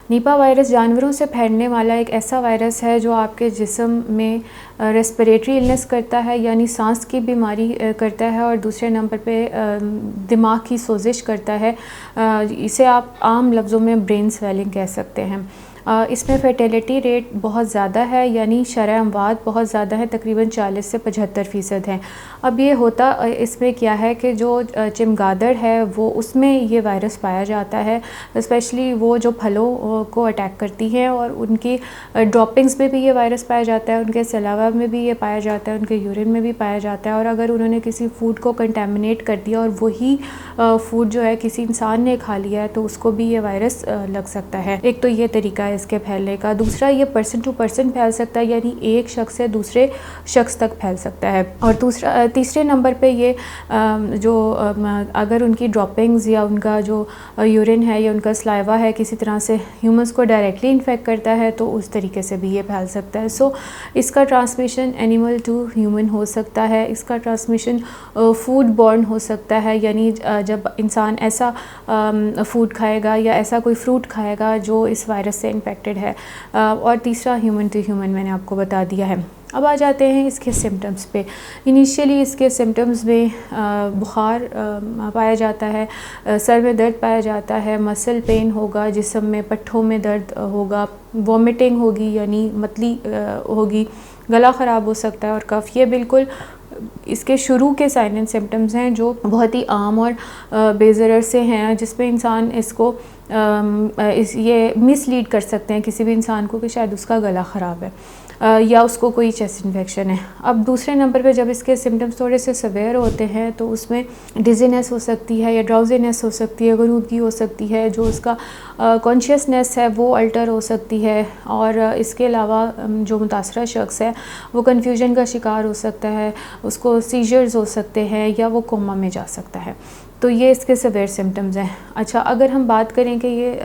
Nipah virus जानवरों से फैलने वाला एक ऐसा वायरस है जो आपके जिस्म में रेस्पिरेटरी इलनेस करता है, यानी सांस की बीमारी करता है, और दूसरे नंबर पे दिमाग की सोजिश करता है। इसे आप आम लफ्ज़ों में ब्रेन स्वेलिंग कह सकते हैं। इसमें फर्टिलिटी रेट बहुत ज़्यादा है, यानी शरह अमवात बहुत ज़्यादा है, तकरीबन 40 से 75% है। अब ये होता इसमें क्या है कि जो चमगादड़ है वो उसमें ये वायरस पाया जाता है, स्पेशली वो जो फलों को अटैक करती हैं, और उनकी ड्रॉपिंग्स में भी ये वायरस पाया जाता है, उनके सलावा में भी ये पाया जाता है, उनके यूरिन में भी पाया जाता है। और अगर उन्होंने किसी फूड को कंटेमिनेट कर दिया और वही फूड जो है किसी इंसान ने खा लिया है तो उसको भी ये वायरस लग सकता है। एक तो ये तरीका है इसके फैलने का। दूसरा, ये पर्सन टू पर्सन फैल सकता है, यानी एक शख्स से दूसरे शख्स तक फैल सकता है। और तीसरे नंबर पे ये अगर उनकी ड्रॉपिंग्स या उनका जो यूरिन है या उनका स्लाइवा है किसी तरह से ह्यूमंस को डायरेक्टली इन्फेक्ट करता है तो उस तरीके से भी ये फैल सकता है। सो इसका ट्रांसमिशन एनिमल टू ह्यूमन हो सकता है। इसका ट्रांसमिशन फूड बॉर्न हो सकता है, यानी जब इंसान ऐसा फूड खाएगा या ऐसा कोई फ्रूट खाएगा जो इस वायरस से इन्फेक्टेड है। और तीसरा, ह्यूमन टू ह्यूमन मैंने आपको बता दिया है। अब आ जाते हैं इसके सिम्टम्स पे। इनिशियली इसके सिम्टम्स में बुखार पाया जाता है, सर में दर्द पाया जाता है, मसल पेन होगा, जिस्म में पट्ठों में दर्द होगा, वॉमिटिंग होगी यानी मतली होगी, गला ख़राब हो सकता है और कफ़। ये बिल्कुल इसके शुरू के साइन एंड सिम्टम्स हैं जो बहुत ही आम और बेज़रर से हैं, जिसमें इंसान इसको ये मिसलीड कर सकते हैं किसी भी इंसान को कि शायद उसका गला ख़राब है या उसको कोई चेस्ट इन्फेक्शन है। अब दूसरे नंबर पे जब इसके सिम्टम्स थोड़े से सवेयर होते हैं तो उसमें डिजीनेस हो सकती है या ड्राउजीनेस हो सकती है, गरूदगी हो सकती है, जो उसका कॉन्शियसनेस है वो अल्टर हो सकती है। और इसके अलावा जो मुतासरा शख्स है वो कन्फ्यूजन का शिकार हो सकता है, उसको सीजर्स हो सकते हैं या वो कोमा में जा सकता है। तो ये इसके सवेयर सिम्टम्स हैं। अच्छा, अगर हम बात करें कि ये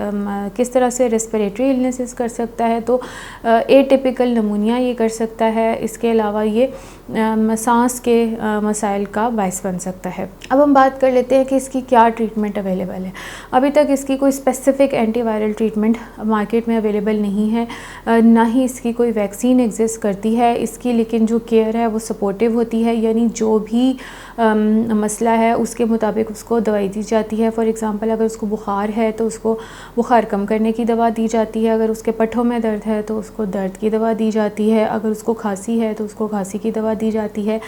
किस तरह से रेस्पिरेटरी इलनेसेस कर सकता है तो एटिपिकल नमूनिया ये कर सकता है। इसके अलावा ये सांस के मसाइल का बायस बन सकता है। अब हम बात कर लेते हैं कि इसकी क्या ट्रीटमेंट अवेलेबल है। अभी तक इसकी कोई स्पेसिफ़िक एंटीवायरल ट्रीटमेंट मार्केट में अवेलेबल नहीं है, ना ही इसकी कोई वैक्सीन एग्जिस्ट करती है इसकी, लेकिन जो केयर है वो सपोर्टिव होती है, यानी जो भी मसला है उसके मुताबिक उसको दवाई दी जाती है। फॉर एग्ज़ाम्पल, अगर उसको बुखार है तो उसको बुखार कम करने की दवा दी जाती है, अगर उसके पट्ठों में दर्द है तो उसको दर्द की दवा दी जाती है, अगर उसको खांसी है तो उसको खांसी की दवा दी जाती है।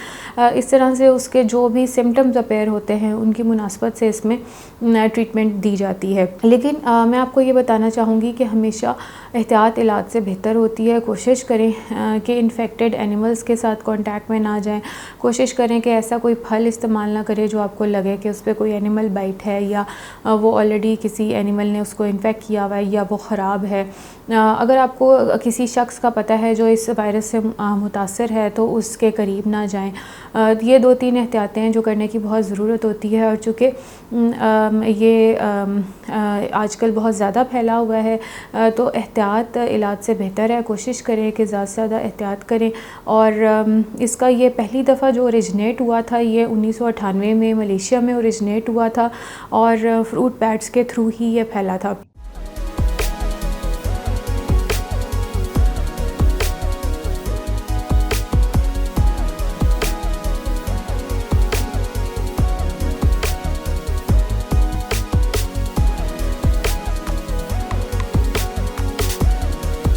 इस तरह से उसके जो भी सिम्टम्स अपेयर होते हैं उनकी मुनासबत से इसमें ट्रीटमेंट दी जाती है। लेकिन मैं आपको ये बताना चाहूँगी कि हमेशा एहतियात इलाज से बेहतर होती है। कोशिश करें कि इन्फेक्टेड एनिमल्स के साथ कांटेक्ट में ना जाएं। कोशिश करें कि ऐसा कोई फल इस्तेमाल ना करें जो आपको लगे कि उस पर कोई एनिमल बाइट है या वो ऑलरेडी किसी एनिमल ने उसको इन्फेक्ट किया हुआ है या वो ख़राब है। अगर आपको किसी शख्स का पता है जो इस वायरस से मुतासर है तो उसके करीब ना जाएं। ये 2-3 एहतियातें हैं जो करने की बहुत ज़रूरत होती है। और चूँकि ये आजकल बहुत ज़्यादा फैला हुआ है तो एहतियात इलाज से बेहतर है। कोशिश करें कि ज़्यादा से ज़्यादा एहतियात करें। और इसका ये पहली दफ़ा जो ओरिजिनेट हुआ था ये 1998 में मलेशिया में ओरिजिनेट हुआ था और फ्रूट बैट्स के थ्रू ही ये फैला था।